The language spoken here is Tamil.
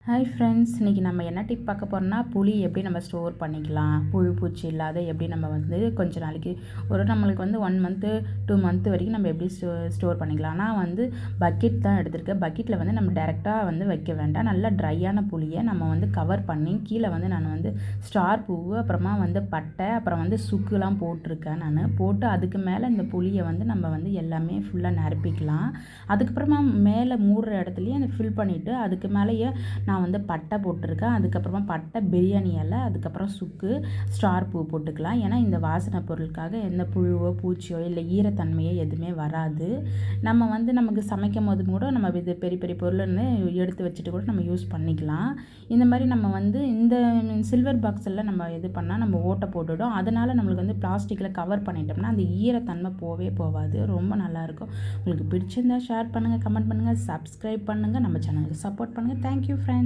ஹாய் ஃப்ரெண்ட்ஸ், இன்றைக்கி நம்ம என்ன டிப் பார்க்க போகிறோம்னா, புளி எப்படி நம்ம ஸ்டோர் பண்ணிக்கலாம், புழு பூச்சி இல்லாத எப்படி நம்ம வந்து கொஞ்ச நாளைக்கு நம்மளுக்கு வந்து 1 மந்த்து 2 மந்த் வரைக்கும் நம்ம எப்படி ஸ்டோர் பண்ணிக்கலாம். நான் வந்து பக்கெட் தான் எடுத்திருக்கேன். பக்கெட்டில் வந்து நம்ம டேரெக்டாக வந்து வைக்க வேண்டாம். நல்லா ட்ரையான புளியை நம்ம வந்து கவர் பண்ணி கீழே வந்து நான் வந்து ஸ்டார் பூவு, அப்புறமா வந்து பட்டை, அப்புறம் வந்து சுக்குலாம் போட்டிருக்கேன். நான் போட்டு அதுக்கு மேலே இந்த புளியை வந்து நம்ம வந்து எல்லாமே ஃபுல்லாக நிரப்பிக்கலாம். அதுக்கப்புறமா மேலே மூடுற இடத்துலையே அதை ஃபில் பண்ணிவிட்டு அதுக்கு மேலேயே நான் வந்து பட்டை போட்டிருக்கேன். அதுக்கப்புறமா பட்டை, பிரியாணி இலை, அதுக்கப்புறம் சுக்கு, ஸ்டார் பூ போட்டுக்கலாம். ஏன்னா இந்த வாசனை பொருளுக்காக எந்த புழுவோ பூச்சியோ இல்லை ஈரத்தன்மையோ எதுவுமே வராது. நம்ம வந்து நமக்கு சமைக்கும் போது கூட நம்ம இது பெரிய பெரிய பொருள்னு எடுத்து வச்சுட்டு கூட நம்ம யூஸ் பண்ணிக்கலாம். இந்த மாதிரி நம்ம வந்து இந்த சில்வர் பாக்ஸில் நம்ம இது பண்ணால் நம்ம ஓட்டை போட்டுவிடும். அதனால் நம்மளுக்கு வந்து பிளாஸ்டிக்கில் கவர் பண்ணிட்டோம்னா அந்த ஈரத்தன்மை போவே போகாது. ரொம்ப நல்லாயிருக்கும். உங்களுக்கு பிடிச்சிருந்தா ஷேர் பண்ணுங்கள், கமெண்ட் பண்ணுங்கள், சப்ஸ்கிரைப் பண்ணுங்கள், நம்ம சேனலுக்கு சப்போர்ட் பண்ணுங்கள். Thank you friends.